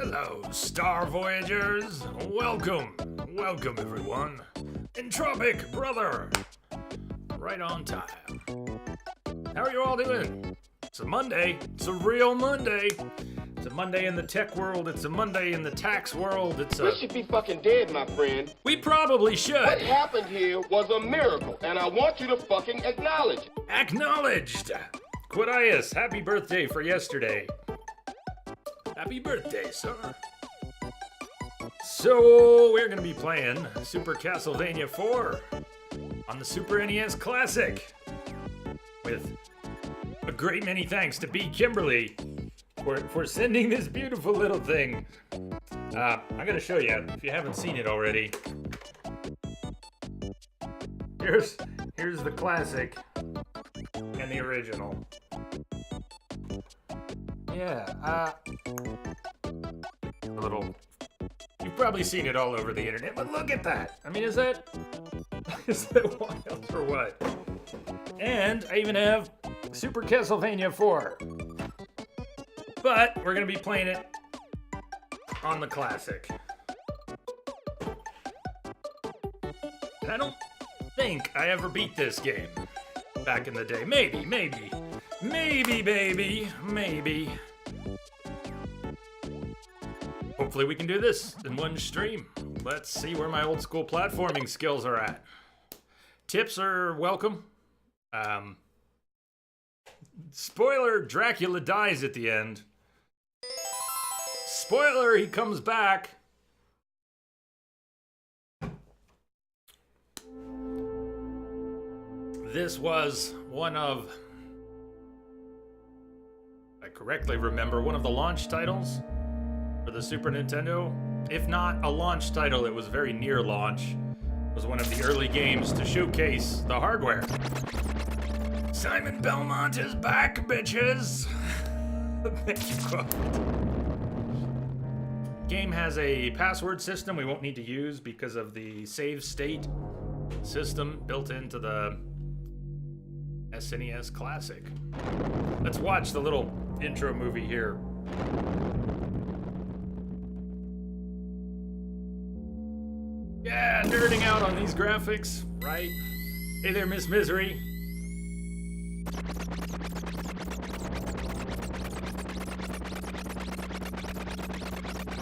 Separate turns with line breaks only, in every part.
Hello, Star Voyagers. Welcome everyone. Entropic, brother. Right on time. How are you all doing? It's a Monday. It's a real Monday. It's a Monday in the tech world. It's a Monday in the tax world.
We should be fucking dead, my friend.
We probably should.
What happened here was a miracle, and I want you to fucking acknowledge it.
Acknowledged. Quadius, happy birthday for yesterday. Happy birthday, sir. So, we're gonna be playing Super Castlevania 4 on the Super NES Classic with a great many thanks to B. Kimberly for sending this beautiful little thing. I'm gonna show you if you haven't seen it already. Here's the classic and the original. Yeah, a little. You've probably seen it all over the internet, but look at that. I mean, is that wild or what? And I even have Super Castlevania 4. But we're gonna be playing it on the classic. And I don't think I ever beat this game back in the day. Maybe. Hopefully we can do this in one stream. Let's see where my old school platforming skills are at. Tips are welcome. Spoiler, Dracula dies at the end. Spoiler, he comes back. This was one of, if I correctly remember, one of the launch titles for the Super Nintendo. If not a launch title, it was very near launch. It was one of the early games to showcase the hardware. Simon Belmont is back, bitches! Thank you, Quad. Game has a password system we won't need to use because of the save state system built into the SNES Classic. Let's watch the little intro movie here. Yeah, nerding out on these graphics, right? Hey there, Miss Misery.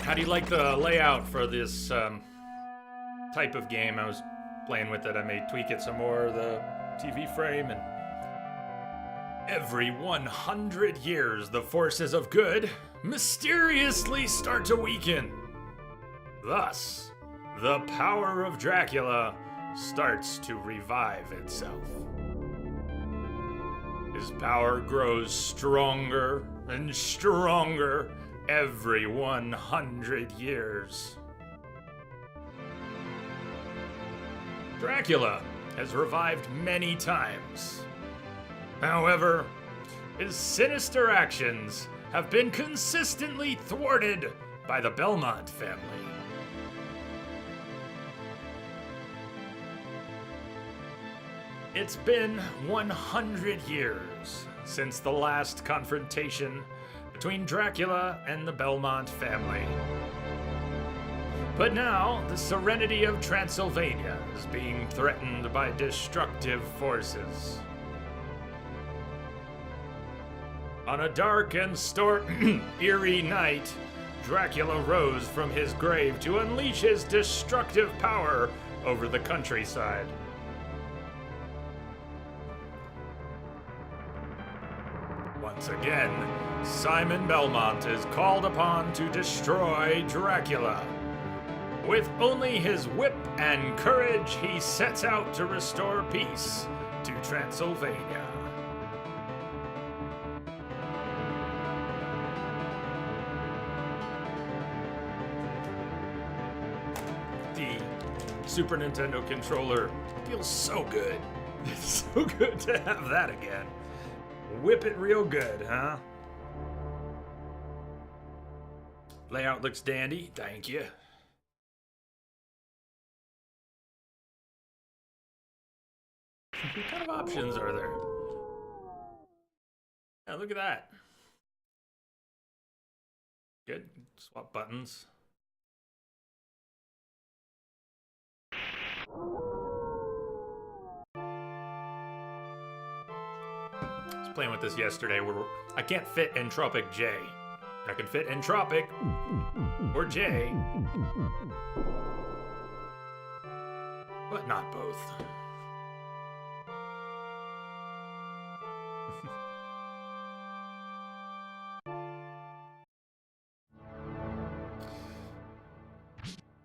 How do you like the layout for this type of game? I was playing with it. I may tweak it some more, the TV frame, and every 100 years, the forces of good mysteriously start to weaken. Thus, the power of Dracula starts to revive itself. His power grows stronger and stronger every 100 years. Dracula has revived many times. However, his sinister actions have been consistently thwarted by the Belmont family. It's been 100 years since the last confrontation between Dracula and the Belmont family. But now, the serenity of Transylvania is being threatened by destructive forces. On a dark and eerie night, Dracula rose from his grave to unleash his destructive power over the countryside. Once again, Simon Belmont is called upon to destroy Dracula. With only his whip and courage, he sets out to restore peace to Transylvania. The Super Nintendo controller feels so good. It's so good to have that again. Whip it real good, huh? Layout looks dandy. Thank you. What kind of options are there? Yeah, look at that. Good. Swap buttons. I was playing with this yesterday where I can't fit Entropic J. I can fit Entropic or J, but not both.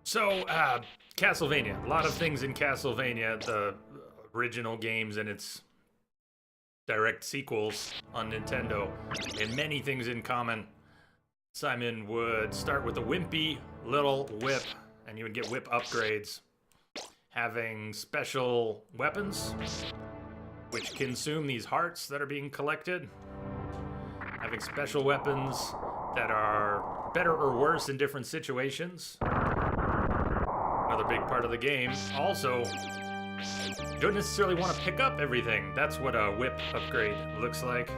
So, Castlevania. A lot of things in Castlevania, the original games and its direct sequels on Nintendo, and many things in common. Simon would start with a wimpy little whip, and you would get whip upgrades. Having special weapons, which consume these hearts that are being collected. Having special weapons that are better or worse in different situations. Another big part of the game. Also, you don't necessarily want to pick up everything. That's what a whip upgrade looks like.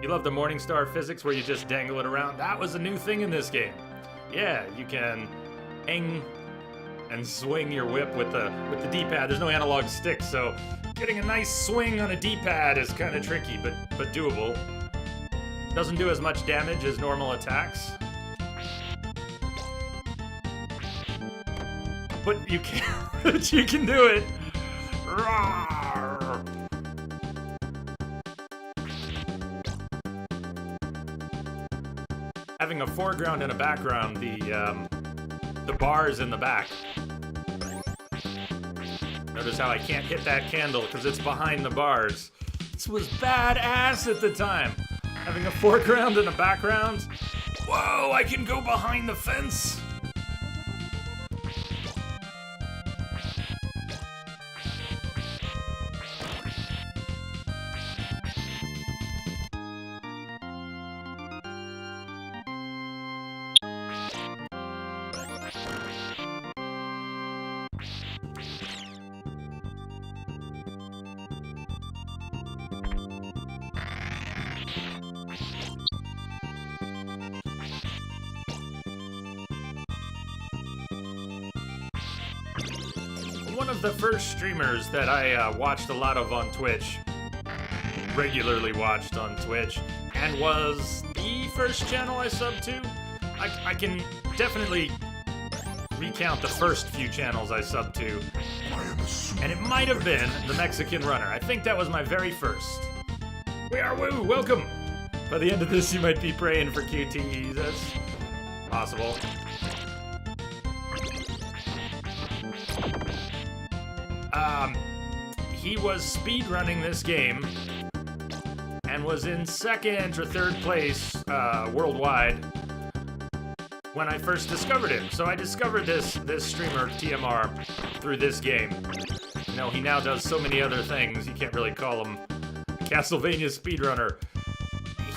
You love the Morningstar physics where you just dangle it around? That was a new thing in this game. Yeah, you can hang and swing your whip with the D-pad. There's no analog stick, so getting a nice swing on a D-pad is kind of tricky, but doable. Doesn't do as much damage as normal attacks. But you can, but you can do it. Rawr. Having a foreground and a background, the bars in the back. Notice how I can't hit that candle because it's behind the bars. This was badass at the time. Having a foreground and a background. Whoa, I can go behind the fence. One of the first streamers that I watched a lot of on Twitch, regularly watched on Twitch, and was the first channel I subbed to. I can definitely recount the first few channels I subbed to, and it might have been the Mexican Runner. I think that was my very first. We are woo, welcome! By the end of this, you might be praying for QTEs. That's possible. He was speedrunning this game and was in second or third place worldwide when I first discovered him. So I discovered this streamer, TMR, through this game. You know, he now does so many other things, you can't really call him a Castlevania speedrunner.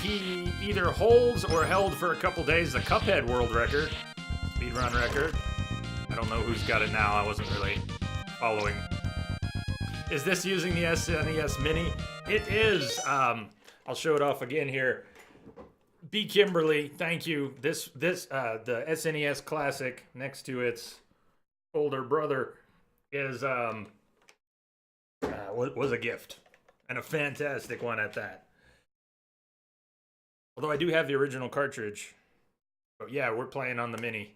He either holds or held for a couple days the Cuphead world record, speedrun record. I don't know who's got it now, I wasn't really following. Is this using the SNES Mini? It is. I'll show it off again here. B. Kimberly, thank you. The SNES Classic next to its older brother is was a gift, and a fantastic one at that. Although I do have the original cartridge. But yeah, we're playing on the Mini.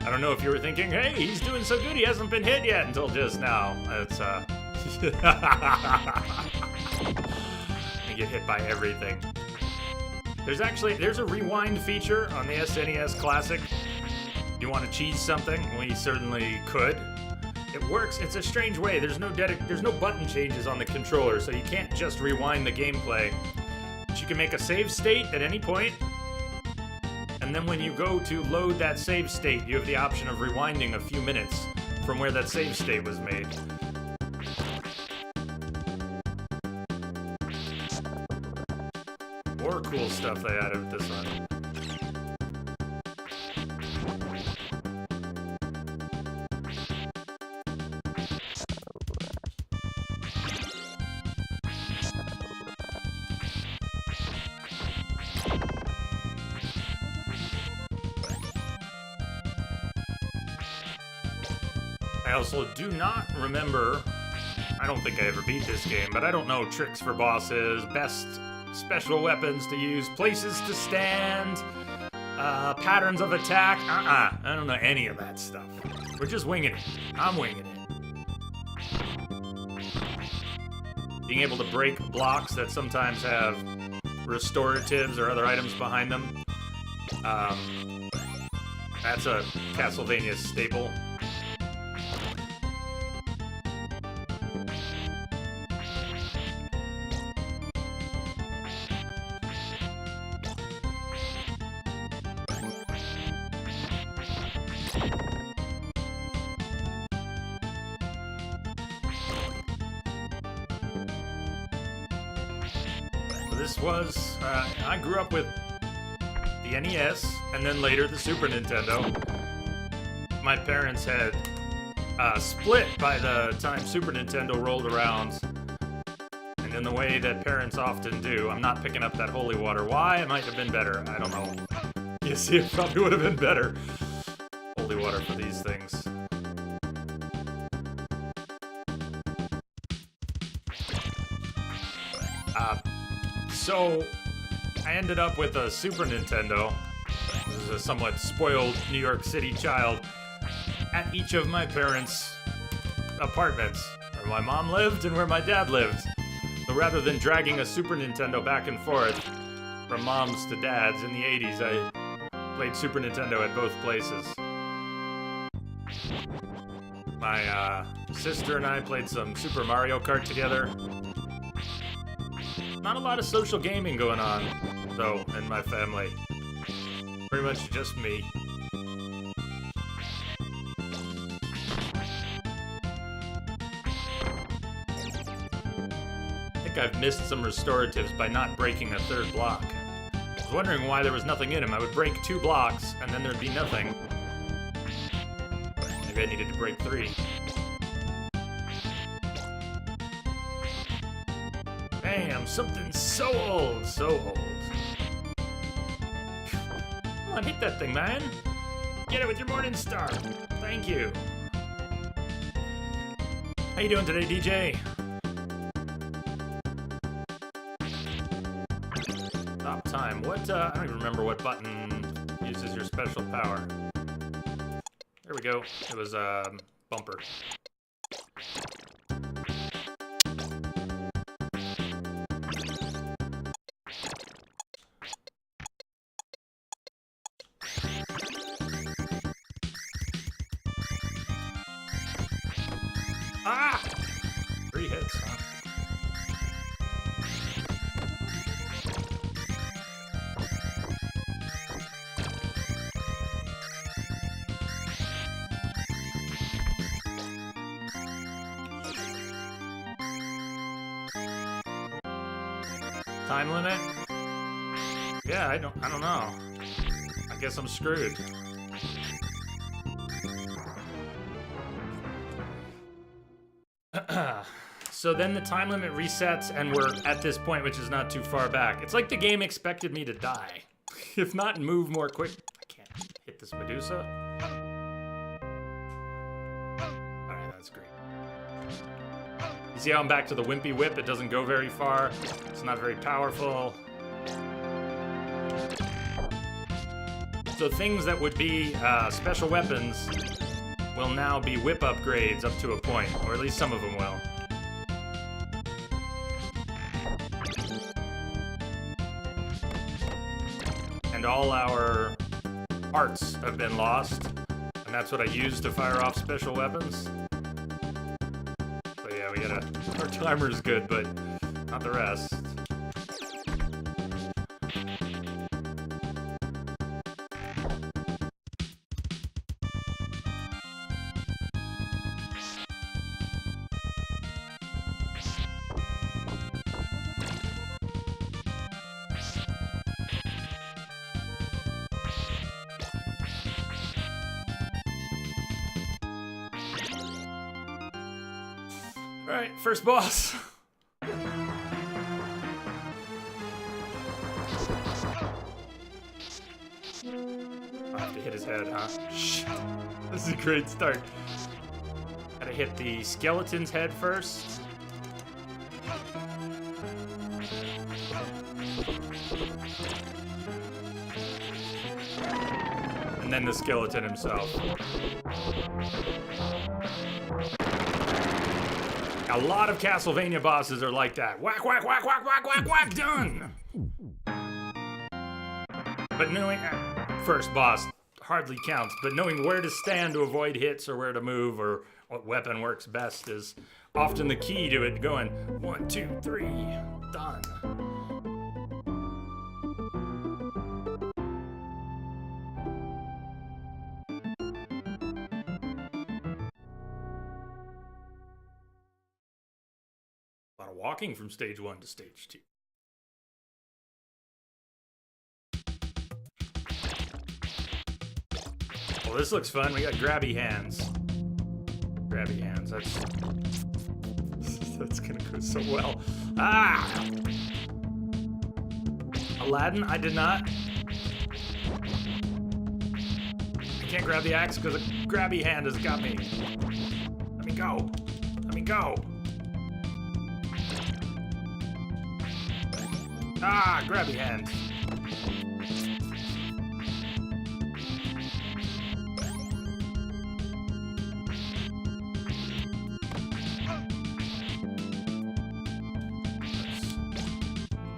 I don't know if you were thinking, hey, he's doing so good, he hasn't been hit yet until just now. It's, you get hit by everything. There's a rewind feature on the SNES Classic. You want to cheese something? We certainly could. It works. It's a strange way. There's no button changes on the controller, so you can't just rewind the gameplay. But you can make a save state at any point, and and then when you go to load that save state, you have the option of rewinding a few minutes from where that save state was made. More cool stuff they added with this one. I also do not remember, I don't think I ever beat this game, but I don't know tricks for bosses, best special weapons to use, places to stand, patterns of attack. I don't know any of that stuff. We're just winging it. I'm winging it. Being able to break blocks that sometimes have restoratives or other items behind them. That's a Castlevania staple. This was, I grew up with the NES, and then later the Super Nintendo. My parents had split by the time Super Nintendo rolled around, and in the way that parents often do, I'm not picking up that holy water. Why? It might have been better. I don't know. You see, it probably would have been better. Holy water for these things. So, I ended up with a Super Nintendo. This is a somewhat spoiled New York City child at each of my parents' apartments, where my mom lived and where my dad lived. So rather than dragging a Super Nintendo back and forth from moms to dads in the 80s, I played Super Nintendo at both places. My sister and I played some Super Mario Kart together. Not a lot of social gaming going on, though, in my family. Pretty much just me. I think I've missed some restoratives by not breaking a third block. I was wondering why there was nothing in them. I would break 2 blocks, and then there'd be nothing. Maybe I needed to break 3. Damn, something so old, so old. Come on, hit that thing, man. Get it with your morning star. Thank you. How you doing today, DJ? Stop time. What, I don't even remember what button uses your special power. There we go. It was, bumper. Ah! 3 hits, huh? Time limit? Yeah, I don't know. I guess I'm screwed. So then the time limit resets, and we're at this point, which is not too far back. It's like the game expected me to die. If not, move more quick. I can't hit this Medusa. Alright, that's great. You see how I'm back to the Wimpy Whip? It doesn't go very far. It's not very powerful. So things that would be special weapons will now be whip upgrades up to a point, or at least some of them will. And all our hearts have been lost, and that's what I use to fire off special weapons. So yeah, we gotta... Our timer's good, but not the rest. Alright, first boss. I'll have to hit his head, huh? Shit. This is a great start. Gotta hit the skeleton's head first. And then the skeleton himself. A lot of Castlevania bosses are like that. Whack, whack, whack, whack, whack, whack, whack, done! But knowing... First boss hardly counts, but knowing where to stand to avoid hits or where to move or what weapon works best is often the key to it going 1, 2, 3, done. A lot of walking from stage 1 to stage 2. Well, this looks fun. We got grabby hands. Grabby hands. That's gonna go so well. Ah! Aladdin, I did not. I can't grab the axe because a grabby hand has got me. Let me go. Let me go. Ah, grabby hand.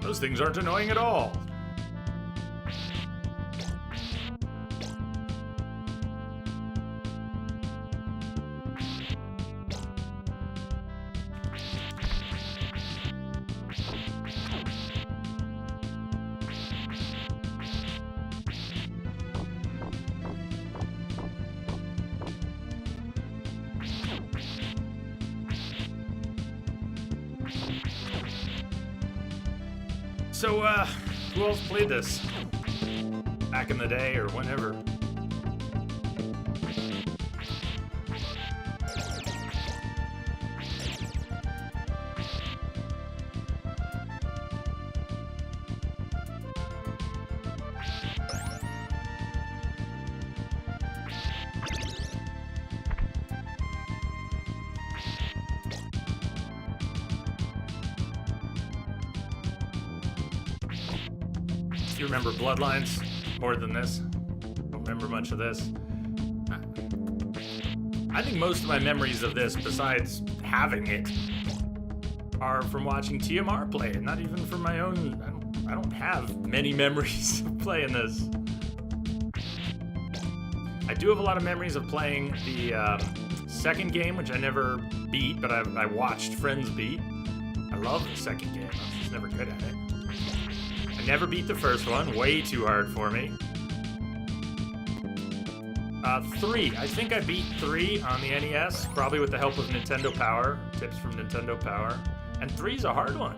Those things aren't annoying at all. So, who else played this? Back in the day or whenever? You remember Bloodlines more than this? Don't remember much of this. I think most of my memories of this, besides having it, are from watching TMR play it, not even from my own. I don't have many memories of playing this. I do have a lot of memories of playing the second game, which I never beat, but I watched friends beat. I love the second game. I was just never good at it. I never beat the first one, way too hard for me. 3, I think I beat 3 on the NES, probably with the help of Nintendo Power, tips from Nintendo Power. And 3's a hard one.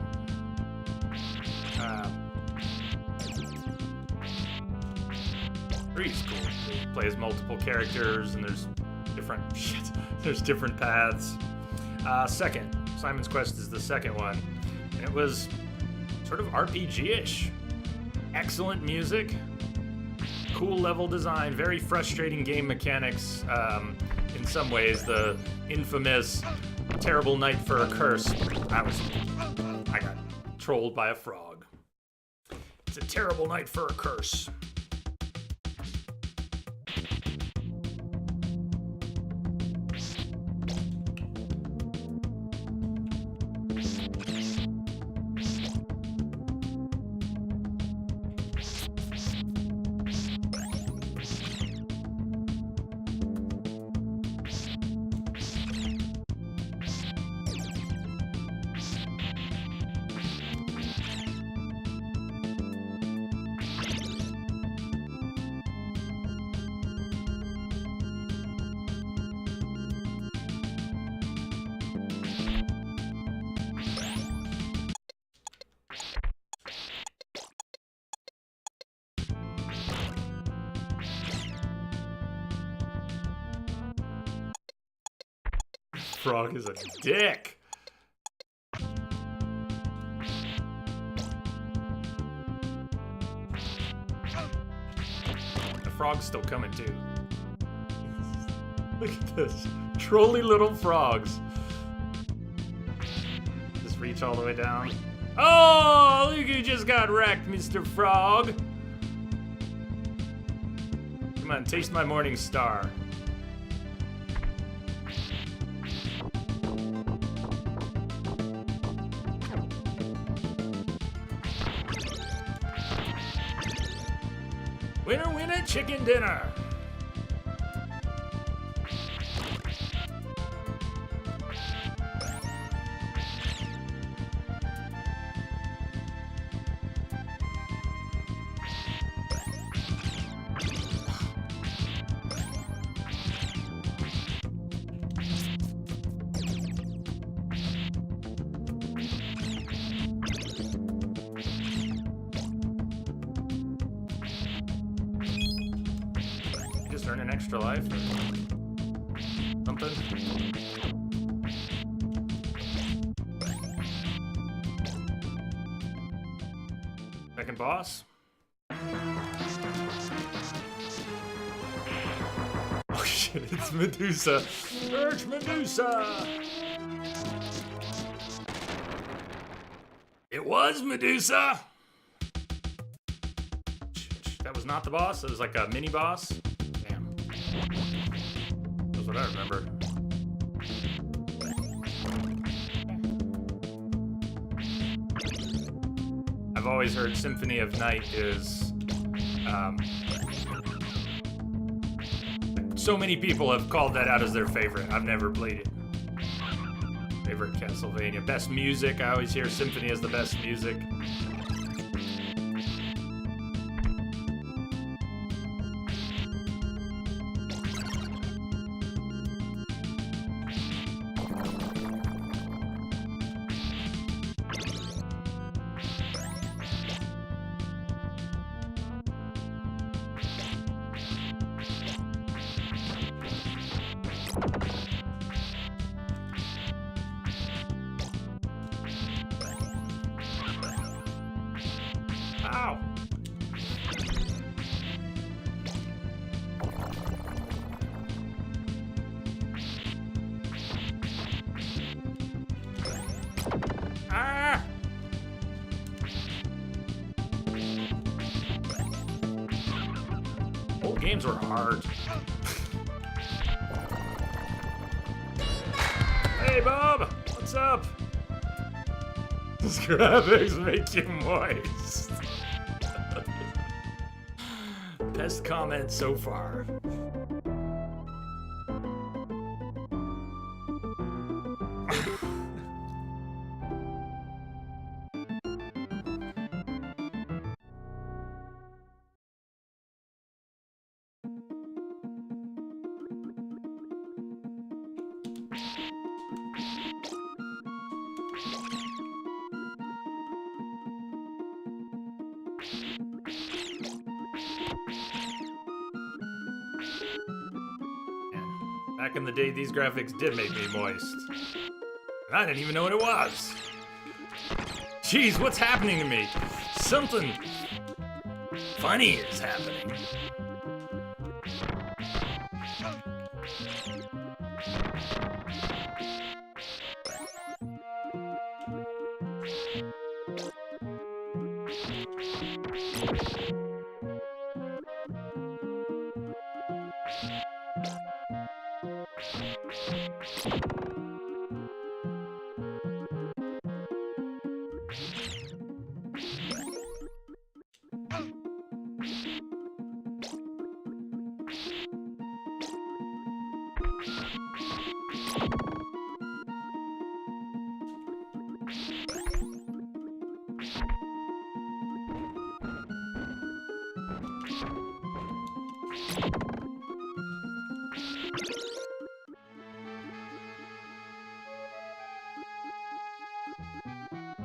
3's cool. It plays multiple characters and there's different paths. Second, Simon's Quest is the second one. And it was sort of RPG-ish. Excellent music, cool level design, very frustrating game mechanics. In some ways, the infamous Terrible Night for a Curse. I got trolled by a frog. It's a terrible night for a curse. Frog is a dick. frog's still coming too. Look at this. Trolly little frogs. Just reach all the way down. Oh, look, you just got wrecked, Mr. Frog. Come on, taste my morning star. Winner, winner, chicken dinner. Just earn an extra life or something. Second boss. Oh shit, it's Medusa. Urge Medusa! It was Medusa! That was not the boss, it was like a mini boss. Damn. That's what I remember. I've always heard Symphony of Night is, so many people have called that out as their favorite. I've never played it. Favorite Castlevania. Best music, I always hear Symphony is the best music. Ow! Ah! Old games were hard. Hey, Bob! What's up? These graphics make you moist. Best comment so far. Back in the day, these graphics did make me moist. And I didn't even know what it was. Jeez, what's happening to me? Something funny is happening.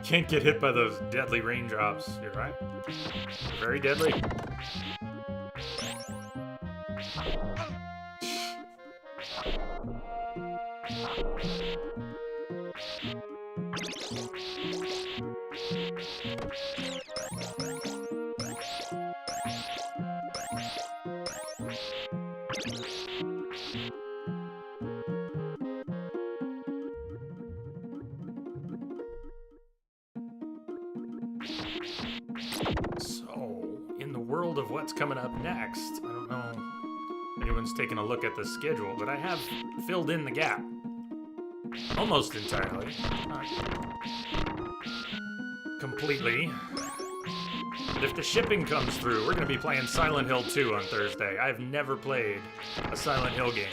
Can't get hit by those deadly raindrops. You're right. Very deadly. So, in the world of what's coming up next, I don't know if anyone's taken a look at the schedule, but I have filled in the gap. Almost entirely. Not completely. But if the shipping comes through, we're going to be playing Silent Hill 2 on Thursday. I've never played a Silent Hill game.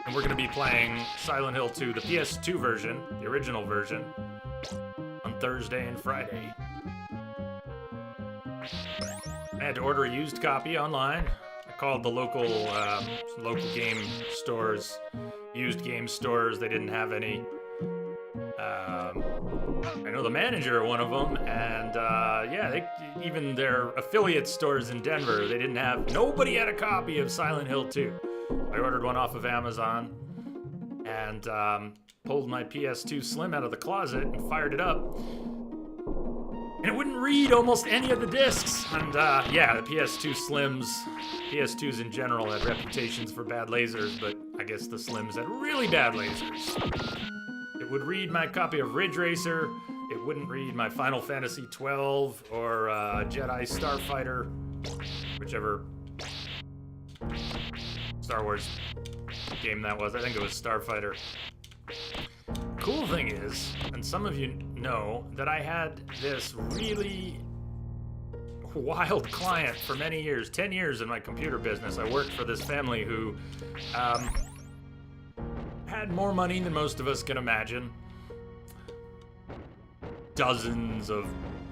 And we're going to be playing Silent Hill 2, the PS2 version, the original version, on Thursday and Friday. I had to order a used copy online. I called the local game stores, used game stores. They didn't have any. I know the manager of one of them, and even their affiliate stores in Denver, they didn't have. Nobody had a copy of Silent Hill 2. I ordered one off of Amazon, and pulled my PS2 Slim out of the closet and fired it up. And it wouldn't read almost any of the discs. And the PS2 Slims, PS2s in general had reputations for bad lasers, but I guess the Slims had really bad lasers. It would read my copy of Ridge Racer. It wouldn't read my Final Fantasy 12 or Jedi Starfighter, whichever Star Wars game that was. I think it was Starfighter. Cool thing is, and some of you know, that I had this really wild client for many years, 10 years in my computer business. I worked for this family who had more money than most of us can imagine. Dozens of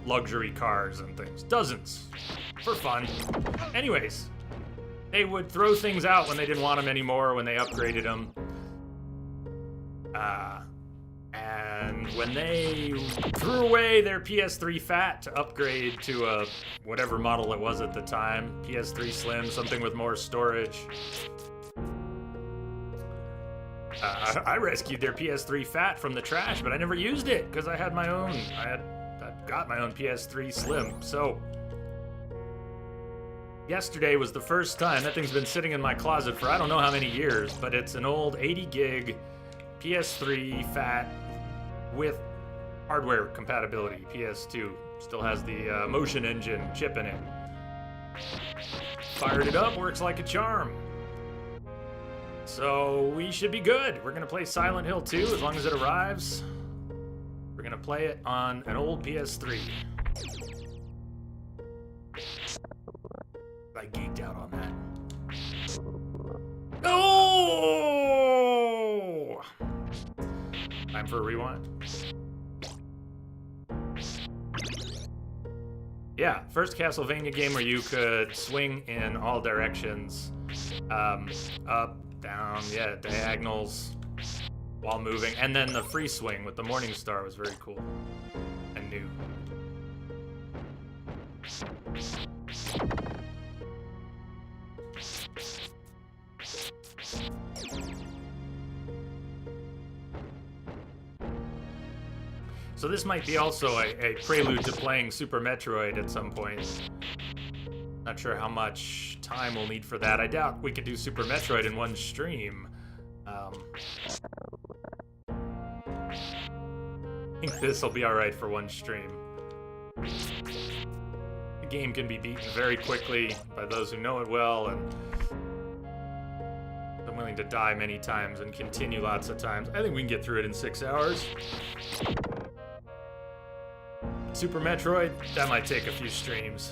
luxury cars and things. Dozens. For fun. Anyways, they would throw things out when they didn't want them anymore, when they upgraded them. And when they threw away their PS3 Fat to upgrade to a whatever model it was at the time, PS3 Slim, something with more storage, I rescued their PS3 Fat from the trash, but I never used it because I had my own. I got my own PS3 Slim. So yesterday was the first time. That thing's been sitting in my closet for I don't know how many years, but it's an old 80 gig PS3 Fat with hardware compatibility. PS2 still has the motion engine chip in it. Fired it up, works like a charm. So we should be good. We're gonna play Silent Hill 2 as long as it arrives. We're gonna play it on an old PS3. I geeked out on that. Oh! Time for a rewind. Yeah, first Castlevania game where you could swing in all directions. Up, down, diagonals while moving. And then the free swing with the Morning Star was very cool and new. So this might be also a prelude to playing Super Metroid at some point. Not sure how much time we'll need for that. I doubt we could do Super Metroid in one stream. I think this will be alright for one stream. The game can be beaten very quickly by those who know it well, and I'm willing to die many times and continue lots of times. I think we can get through it in 6 hours. Super Metroid, that might take a few streams.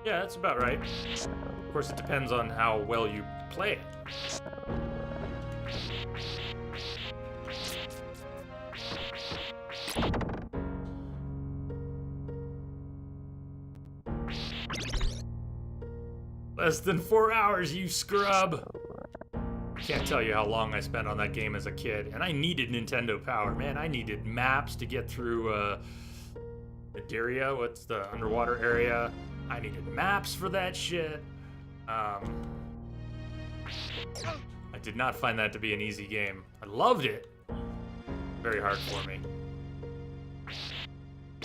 Yeah, that's about right. Of course, it depends on how well you play it. Less than 4 hours, you scrub! I can't tell you how long I spent on that game as a kid, and I needed Nintendo Power. Man, I needed maps to get through Madeira, what's the underwater area. I needed maps for that shit. I did not find that to be an easy game. I loved it. Very hard for me.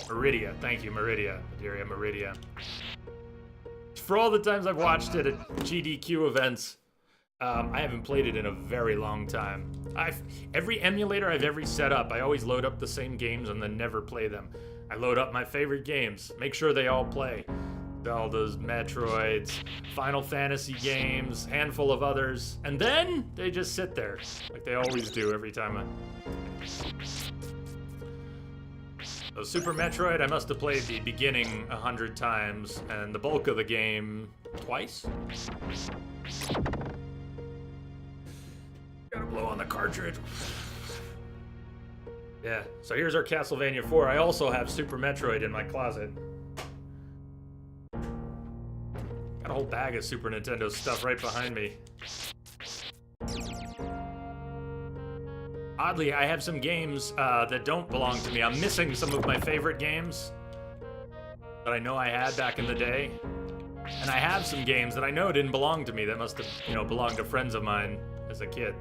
Meridia, thank you, Meridia. Madeira, Meridia. For all the times I've watched it at GDQ events, I haven't played it in a very long time. Every emulator I've ever set up, I always load up the same games and then never play them. I load up my favorite games, make sure they all play. Zeldas, Metroids, Final Fantasy games, handful of others, and then they just sit there, like they always do every time So Super Metroid, I must have played the beginning 100 times, and the bulk of the game twice? Gotta blow on the cartridge. Yeah, so here's our Castlevania 4. I also have Super Metroid in my closet. Got a whole bag of Super Nintendo stuff right behind me. Oddly, I have some games that don't belong to me. I'm missing some of my favorite games that I know I had back in the day. And I have some games that I know didn't belong to me that must have, belonged to friends of mine as a kid.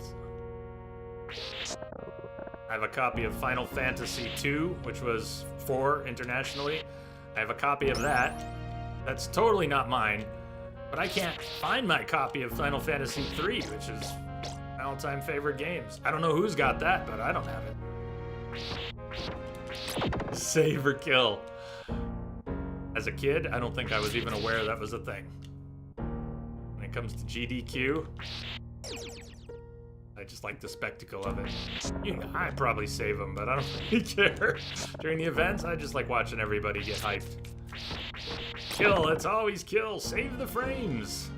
I have a copy of Final Fantasy II, which was 4 internationally. I have a copy of that. That's totally not mine. But I can't find my copy of Final Fantasy III, which is my all-time favorite games. I don't know who's got that, but I don't have it. Save or kill. As a kid, I don't think I was even aware that was a thing. When it comes to GDQ, I just like the spectacle of it. I probably save them, but I don't really care. During the events, I just like watching everybody get hyped. Kill, it's always kill. Save the frames.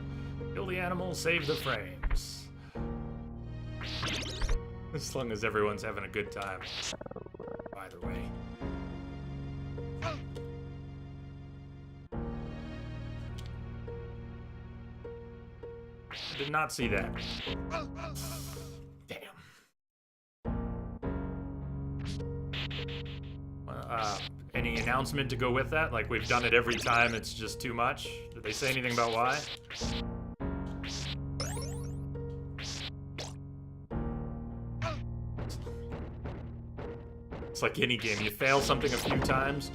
Kill the animal, save the frames. As long as everyone's having a good time. Either way. I did not see that. Damn. Any announcement to go with that? Like, we've done it every time, it's just too much? Did they say anything about why? It's like any game. You fail something a few times,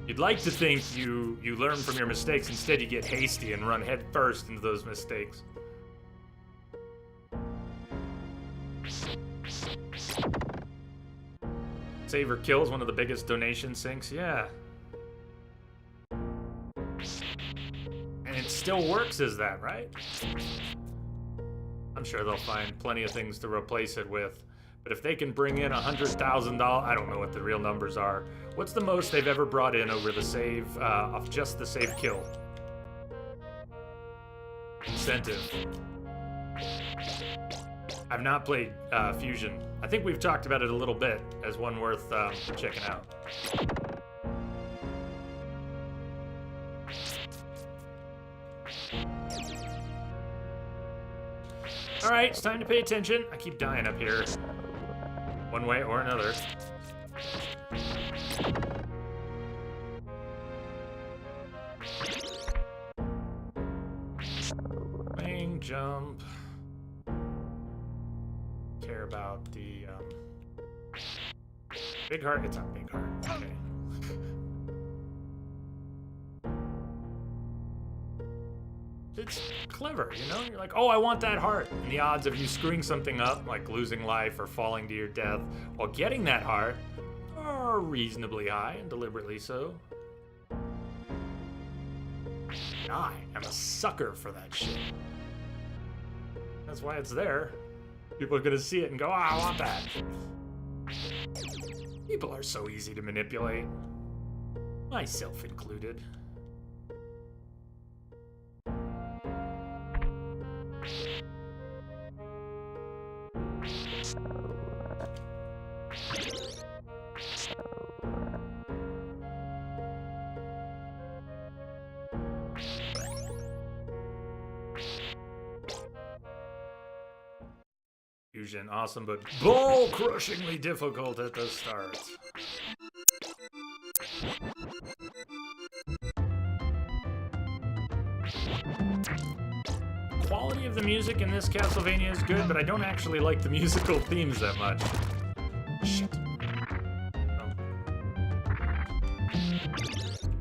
you'd like to think you learn from your mistakes. Instead, you get hasty and run head first into those mistakes. Save or kill is one of the biggest donation sinks, yeah. And it still works as that, right? I'm sure they'll find plenty of things to replace it with. But if they can bring in $100,000, I don't know what the real numbers are. What's the most they've ever brought in over the save, of just the save kill? Incentive. I've not played Fusion. I think we've talked about it a little bit as one worth checking out. Alright, it's time to pay attention. I keep dying up here. One way or another. Bang, jump. Care about the big heart. It's not big heart. Okay. It's clever, you know? You're like, oh, I want that heart. And the odds of you screwing something up, like losing life or falling to your death, while getting that heart are reasonably high, and deliberately so. I am a sucker for that shit. That's why it's there. People are gonna see it and go, I want that. People are so easy to manipulate. Myself included. Fusion, awesome, but ball-crushingly difficult at the start. The quality of the music in this Castlevania is good, but I don't actually like the musical themes that much. Shit. Oh.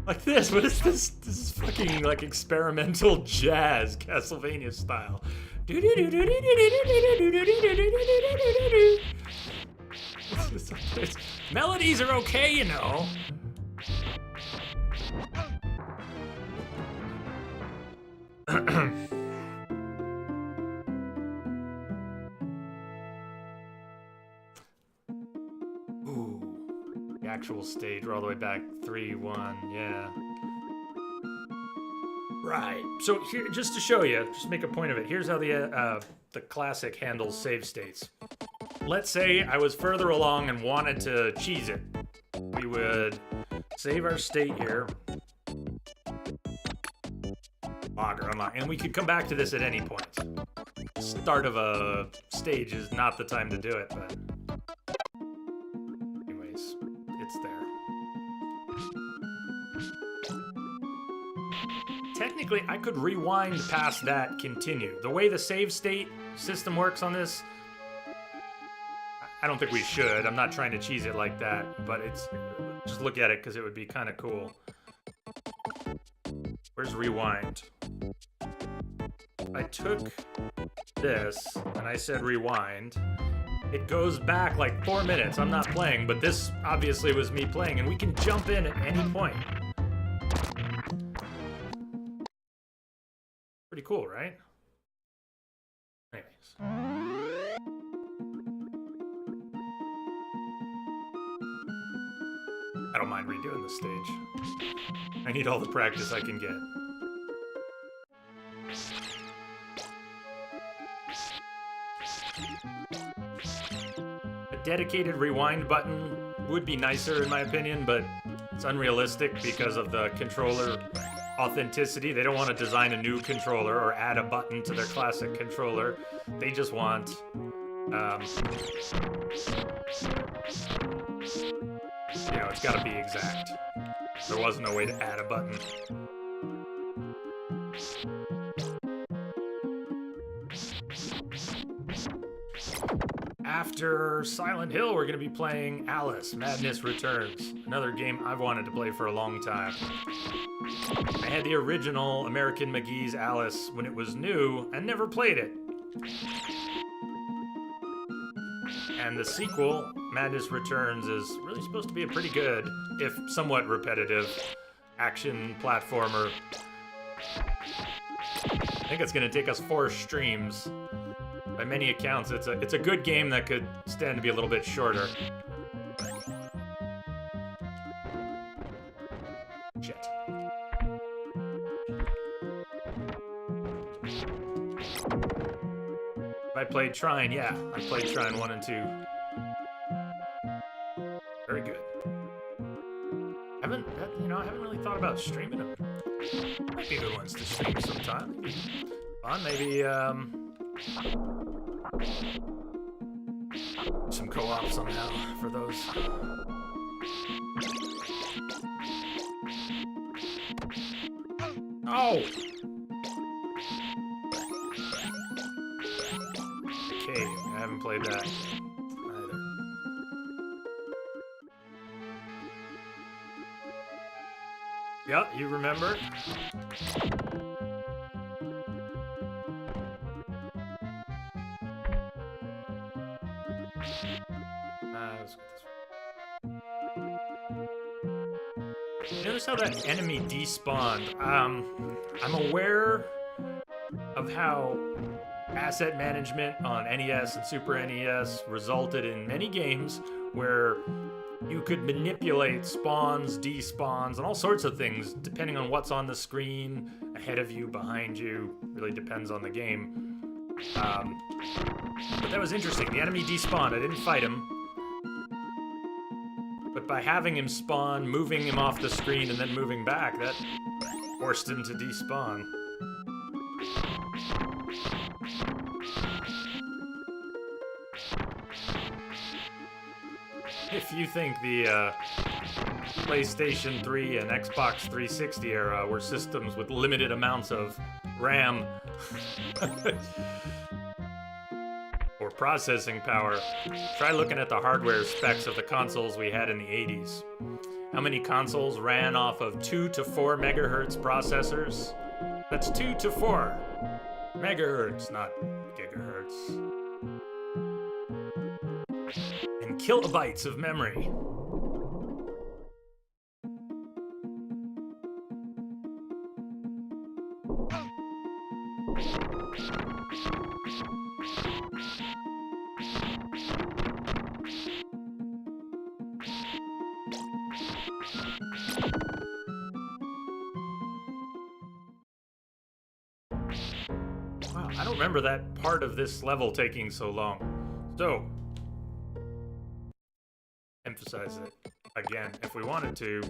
Like this, what is this? This is fucking like experimental jazz, Castlevania style. Melodies are okay, you know. Ooh, the actual stage, we're all the way back 3-1, yeah. Right. So here, just to show you, just make a point of it. Here's how the classic handles save states. Let's say I was further along and wanted to cheese it. We would save our state here. Log or unlock, and we could come back to this at any point. Start of a stage is not the time to do it, but anyways, it's there. Technically, I could rewind past that, continue. The way the save state system works on this, I don't think we should. I'm not trying to cheese it like that, but it's, just look at it because it would be kind of cool. Where's rewind? I took this and I said rewind. It goes back like 4 minutes. I'm not playing, but this obviously was me playing, and we can jump in at any point. Pretty cool, right? Anyways. I don't mind redoing the stage. I need all the practice I can get. A dedicated rewind button would be nicer in my opinion, but it's unrealistic because of the controller authenticity. They don't want to design a new controller or add a button to their classic controller. They just want you know, it's got to be exact. There was no way to add a button. After Silent Hill, we're going to be playing Alice, Madness Returns. Another game I've wanted to play for a long time. I had the original American McGee's Alice when it was new and never played it. And the sequel, Madness Returns, is really supposed to be a pretty good, if somewhat repetitive, action platformer. I think it's going to take us 4 streams. By many accounts, it's a good game that could stand to be a little bit shorter. Shit. I played Trine, yeah. I played Trine 1 and 2. Very good. I haven't really thought about streaming them. Might be good ones to stream sometime. Fun, maybe, some co-op somehow for those. Oh! Okay, I haven't played that either. Yeah, you remember? Let's get this right. Notice how that enemy despawned. I'm aware of how asset management on NES and Super NES resulted in many games where you could manipulate spawns, despawns, and all sorts of things depending on what's on the screen, ahead of you, behind you. Really depends on the game. But that was interesting. The enemy despawned. I didn't fight him. But by having him spawn, moving him off the screen, and then moving back, that forced him to despawn. If you think the PlayStation 3 and Xbox 360 era were systems with limited amounts of RAM or processing power, try looking at the hardware specs of the consoles we had in the 80s. How many consoles ran off of 2 to 4 megahertz processors? That's 2 to 4. Megahertz, not gigahertz. And kilobytes of memory. Wow, I don't remember that part of this level taking so long. So, emphasize it again. If we wanted to,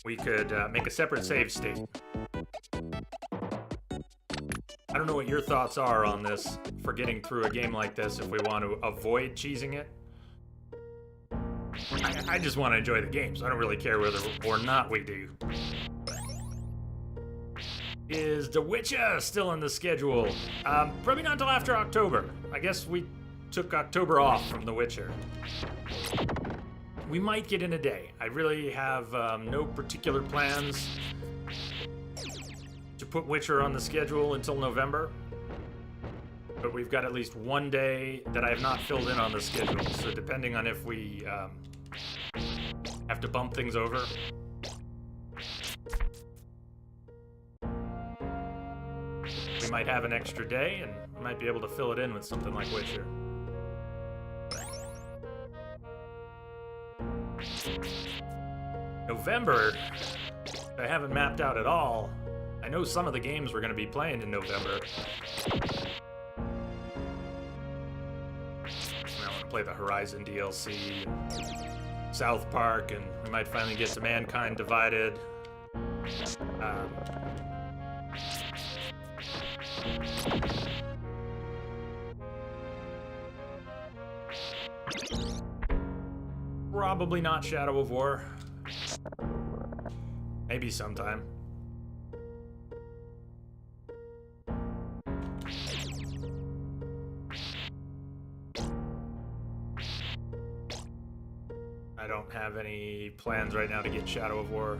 we could make a separate save state. I don't know what your thoughts are on this for getting through a game like this if we want to avoid cheesing it. I just want to enjoy the game, so I don't really care whether or not we do. Is The Witcher still on the schedule? Probably not until after October. I guess we took October off from The Witcher. We might get in a day. I really have no particular plans to put Witcher on the schedule until November. But we've got at least one day that I have not filled in on the schedule. So depending on if we have to bump things over, we might have an extra day and we might be able to fill it in with something like Witcher. November, I haven't mapped out at all. I know some of the games we're going to be playing in November. I want to play the Horizon DLC, South Park, and we might finally get to Mankind Divided. Probably not Shadow of War. Maybe sometime. I don't have any plans right now to get Shadow of War.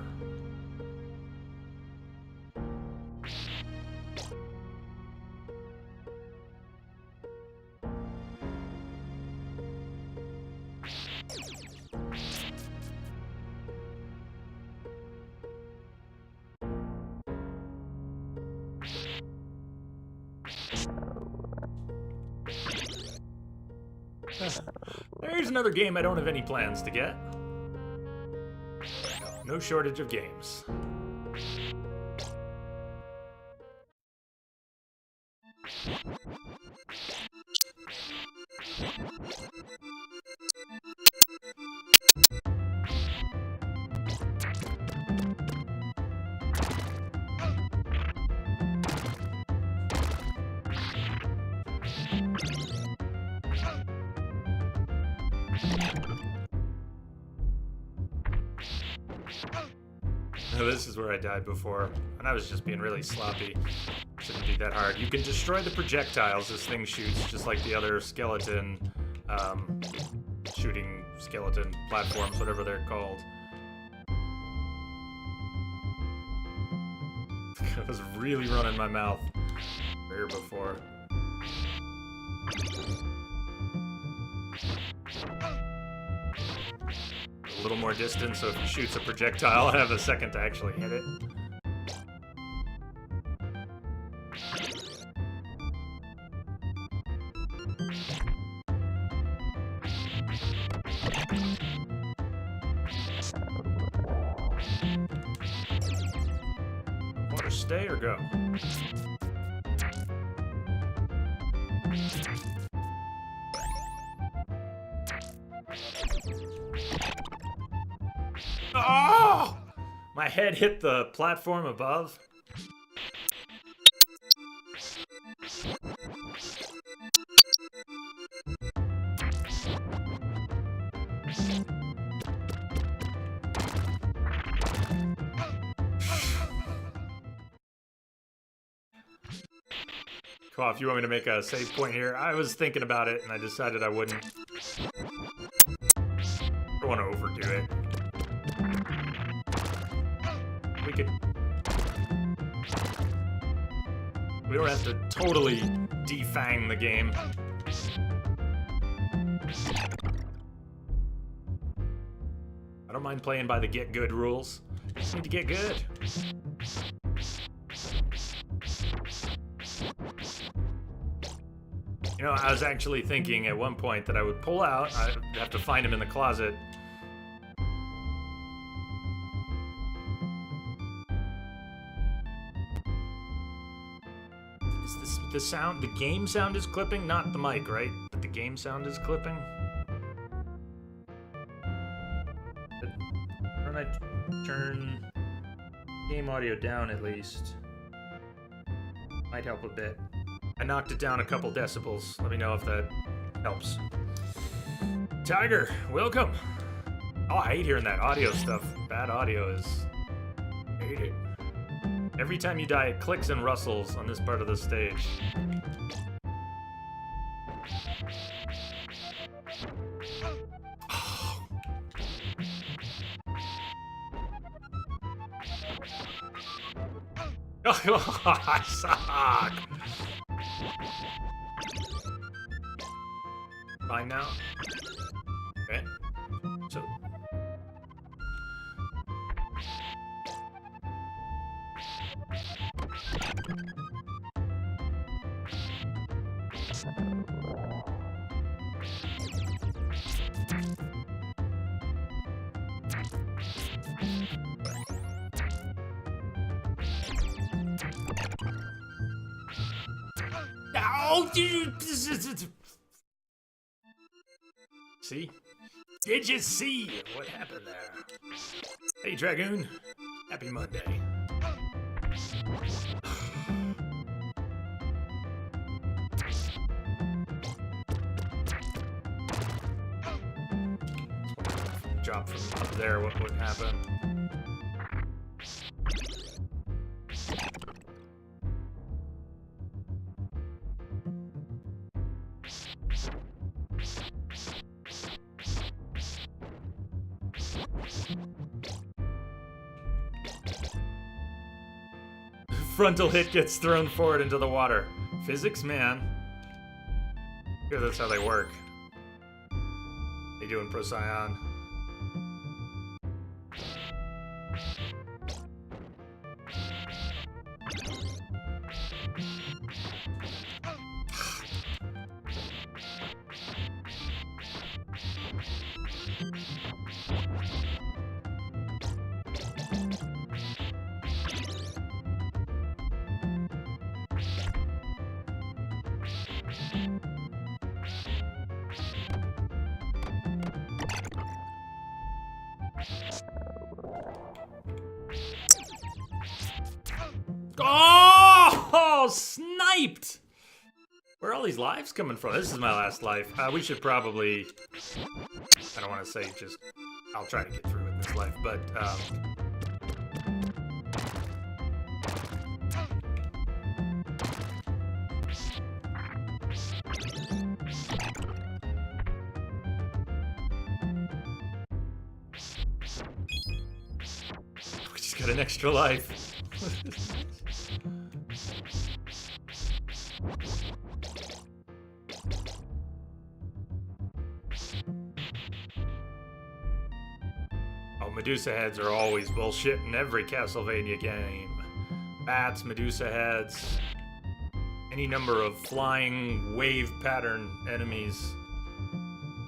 There's another game I don't have any plans to get. No shortage of games. This is where I died before, and I was just being really sloppy. Shouldn't be that hard. You can destroy the projectiles this thing shoots, just like the other skeleton, shooting skeleton platforms, whatever they're called. I was really running my mouth here before. A little more distance, so if he shoots a projectile, I have a second to actually hit it. Want to stay or go? Oh! My head hit the platform above. Come on, if you want me to make a save point here. I was thinking about it and I decided I wouldn't. I don't want to overdo it. We could We don't have to totally defang the game. I don't mind playing by the get good rules. Just need to get good. You know, I was actually thinking at one point that I would pull out. I'd have to find him in the closet. Is this the sound? The game sound is clipping? Not the mic, right? But the game sound is clipping? Why don't I turn game audio down at least? Might help a bit. I knocked it down a couple decibels. Let me know if that helps. Tiger, welcome. Oh, I hate hearing that audio stuff. Bad audio is... I hate it. Every time you die, it clicks and rustles on this part of the stage. Oh, I suck. Fine now. Okay. So. Oh, see? Did you see what happened there? Hey, Dragoon. Happy Monday. Drop from up there, what would happen? Frontal hit gets thrown forward into the water. Physics, man. Yeah, that's how they work. How you doing, Procyon? Oh, sniped! Where are all these lives coming from? This is my last life. We should probably... I don't want to say just... I'll try to get through in this life, but... we just got an extra life. Oh, Medusa heads are always bullshit in every Castlevania game. Bats, Medusa heads, any number of flying wave pattern enemies.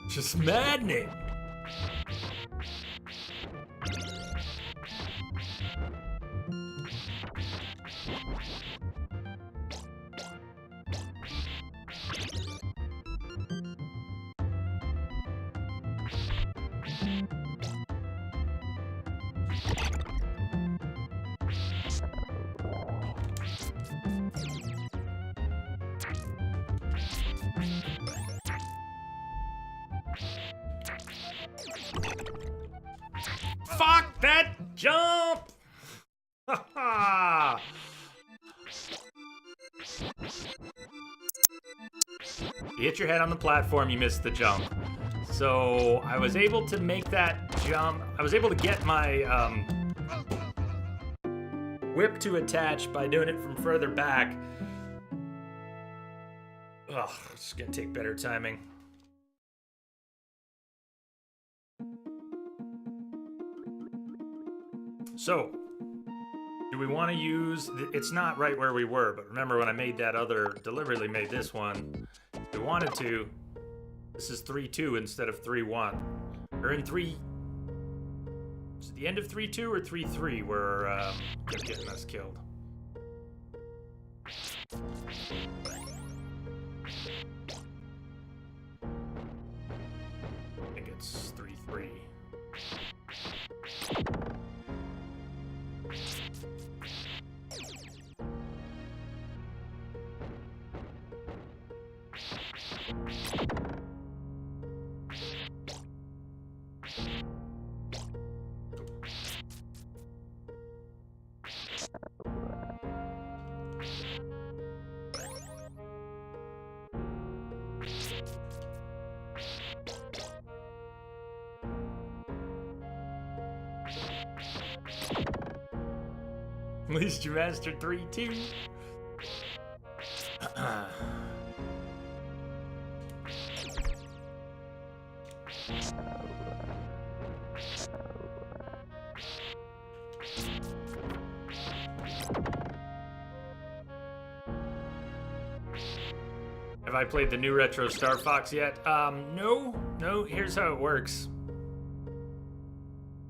Just maddening. Fuck that jump! Ha You hit your head on the platform, you missed the jump. So I was able to make that jump. I was able to get my whip to attach by doing it from further back. Ugh, it's gonna take better timing. So, do we want to use... It's not right where we were, but remember when I made that other... Deliberately made this one. If we wanted to... This is 3-2 instead of 3-1. Or in 3... Is it the end of 3-2 or 3-3 where they're getting us killed? I think it's 3-3. At least you mastered 3-2. Have I played the new retro Star Fox yet? No. Here's how it works.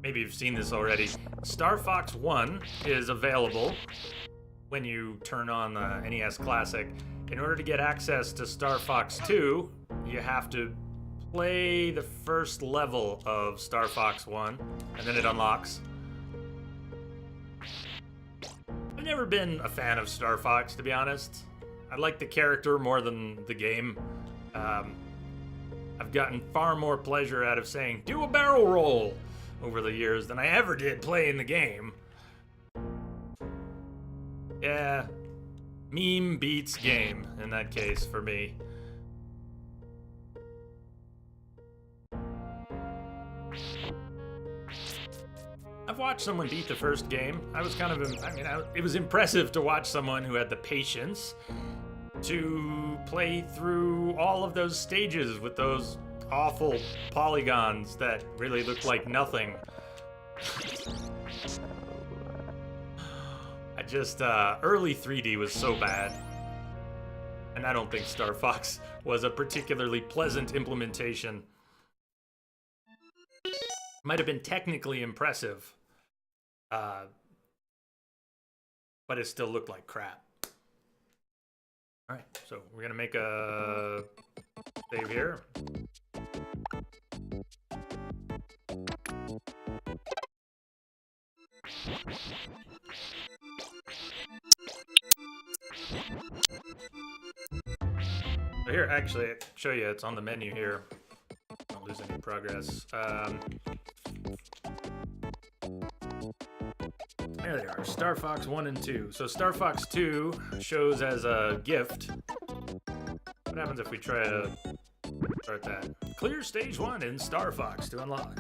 Maybe you've seen this already. Star Fox 1 is available when you turn on the NES Classic. In order to get access to Star Fox 2, you have to play the first level of Star Fox 1, and then it unlocks. I've never been a fan of Star Fox, to be honest. I like the character more than the game. I've gotten far more pleasure out of saying, do a barrel roll, over the years than I ever did playing the game. Yeah, meme beats game in that case for me. I've watched someone beat the first game. I was kind of, it was impressive to watch someone who had the patience to play through all of those stages with those awful polygons that really looked like nothing. I just, early 3D was so bad. And I don't think Star Fox was a particularly pleasant implementation. Might have been technically impressive. But it still looked like crap. Alright, so we're gonna make a save here. So here, actually, I'll show you, it's on the menu here. Don't lose any progress. There they are, Star Fox 1 and 2. So Star Fox 2 shows as a gift. What happens if we try to start that? Clear stage 1 in Star Fox to unlock.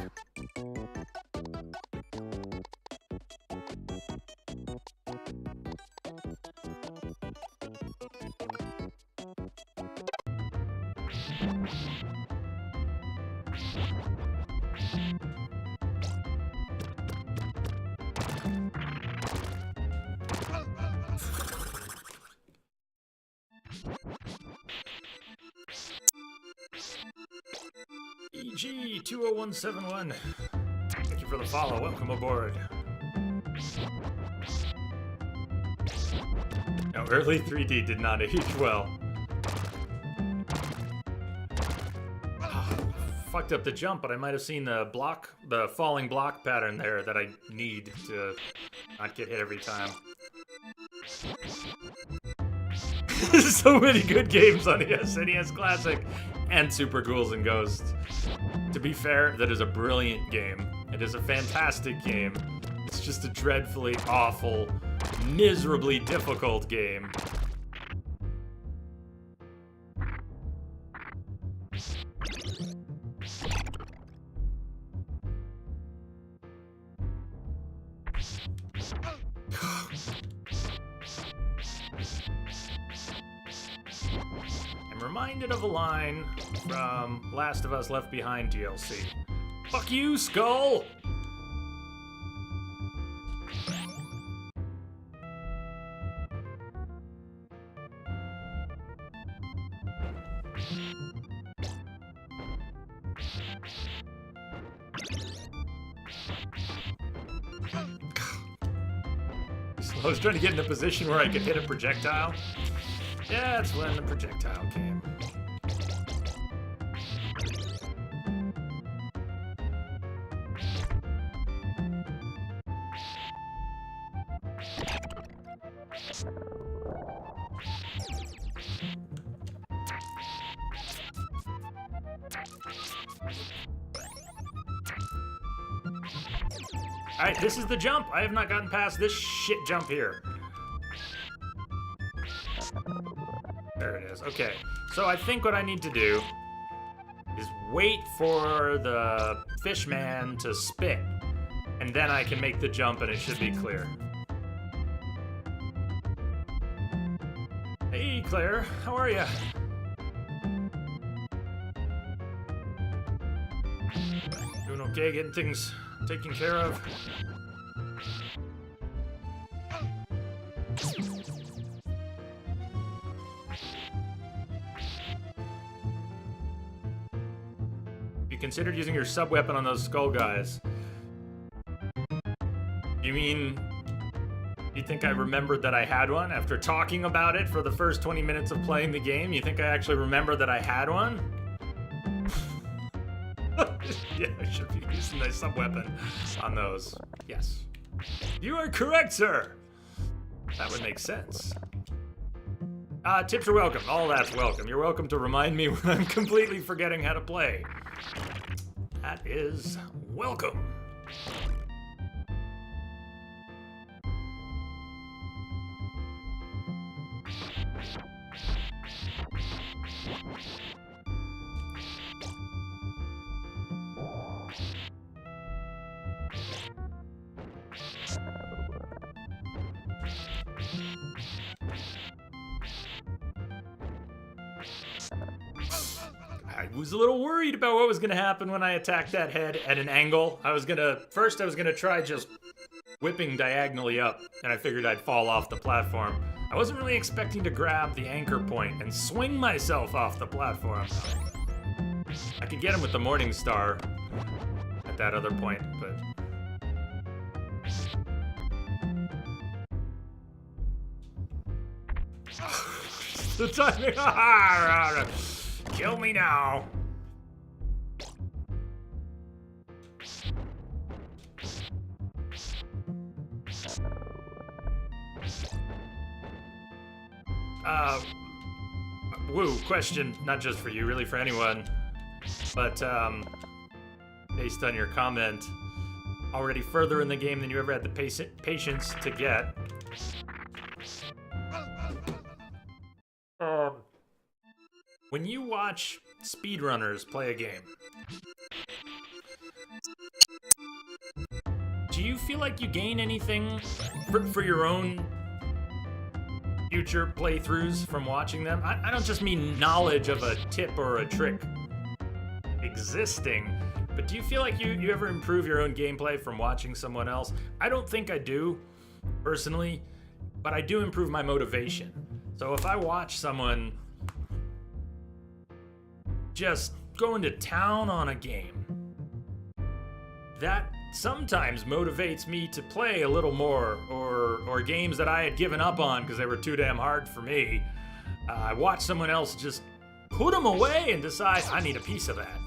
EG20171. Thank you for the follow. Welcome aboard. Now, early 3D did not age well. Fucked up the jump, but I might have seen the falling block pattern there that I need to not get hit every time. So many good games on SNES Classic and Super Ghouls and Ghosts. To be fair, that is a brilliant game. It is a fantastic game. It's just a dreadfully awful, miserably difficult game. I'm reminded of a line from Last of Us Left Behind DLC. Fuck you, Skull! I was trying to get in a position where I could hit a projectile. Yeah, that's when the projectile came. Alright, this is the jump. I have not gotten past this shit jump here. There it is. Okay, so I think what I need to do is wait for the fish man to spit, and then I can make the jump and it should be clear. Hey, Claire, how are ya? Doing okay, getting things taken care of? You considered using your sub-weapon on those skull guys. You mean you think I remembered that I had one after talking about it for the first 20 minutes of playing the game? You think I actually remembered that I had one? Yeah, I should be using my sub-weapon on those. Yes. You are correct, sir. That would make sense. Tips are welcome. All that's welcome. You're welcome to remind me when I'm completely forgetting how to play. That is welcome. I was a little worried about what was going to happen when I attacked that head at an angle. First I was going to try just whipping diagonally up, and I figured I'd fall off the platform. I wasn't really expecting to grab the anchor point and swing myself off the platform. I could get him with the Morning Star at that other point, but... the timing! Kill me now! Woo, question, not just for you, really for anyone, but, based on your comment, already further in the game than you ever had the patience to get. When you watch speedrunners play a game, do you feel like you gain anything for your own future playthroughs from watching them? I don't just mean knowledge of a tip or a trick existing, but do you feel like you ever improve your own gameplay from watching someone else? I don't think I do, personally, but I do improve my motivation. So if I watch someone just going to town on a game, that sometimes motivates me to play a little more, or games that I had given up on because they were too damn hard for me. I watch someone else just put them away and decide I need a piece of that.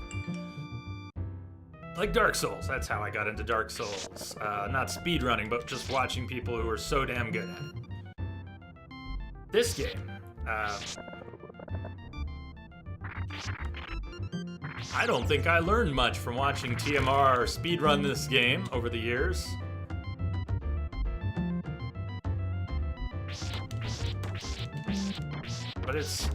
Like Dark Souls, that's how I got into Dark Souls. Not speedrunning, but just watching people who are so damn good at it. This game, I don't think I learned much from watching TMR speedrun this game over the years. But it's...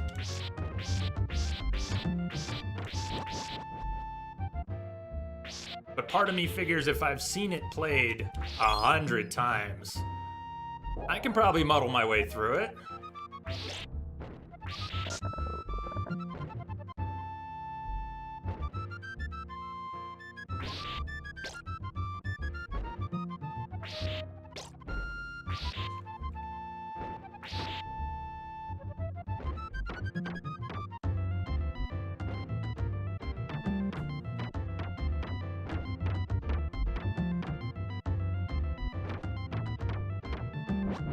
But part of me figures if I've seen it played 100 times, I can probably muddle my way through it.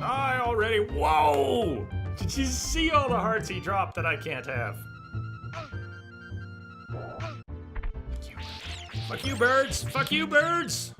I already. Whoa! Did you see all the hearts he dropped that I can't have? Fuck you, birds! Fuck you, birds!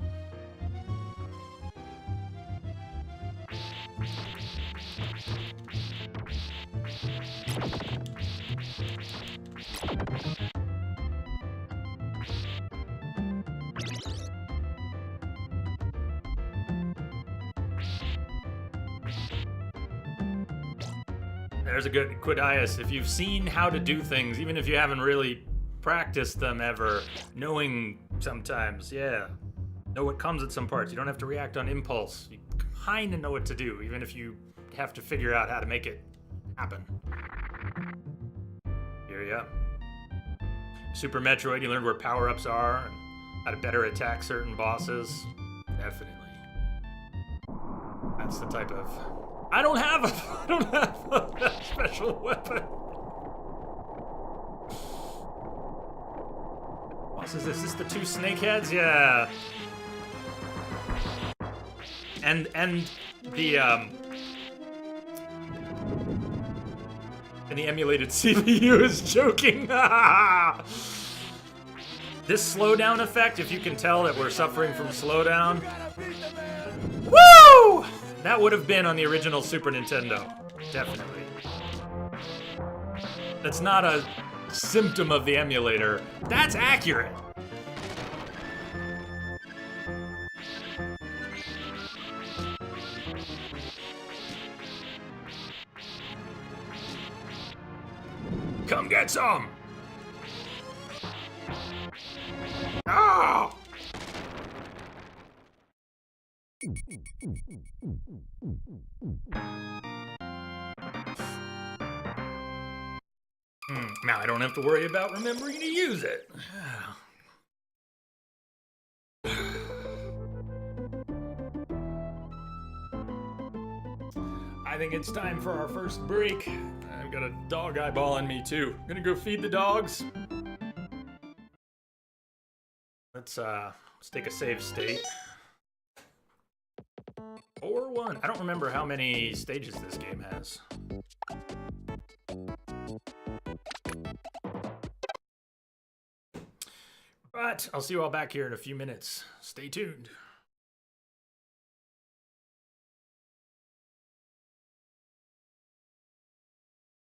There's a good Quidias. If you've seen how to do things, even if you haven't really practiced them ever, knowing sometimes, yeah, know what comes at some parts. You don't have to react on impulse. You kind of know what to do, even if you have to figure out how to make it happen. Here you go. Super Metroid, you learned where power-ups are and how to better attack certain bosses. Definitely. That's the type of... I don't have a special weapon. Bosses, is this the two snake heads? Yeah. And the emulated CPU is joking. This slowdown effect, if you can tell that we're suffering from slowdown. Woo! That would have been on the original Super Nintendo. Definitely. That's not a symptom of the emulator. That's accurate. Come get some! Ah! Now I don't have to worry about remembering to use it. I think it's time for our first break. I've got a dog eyeballing me too. I'm gonna go feed the dogs. Let's take a save state. 4-1. I don't remember how many stages this game has. But I'll see you all back here in a few minutes. Stay tuned.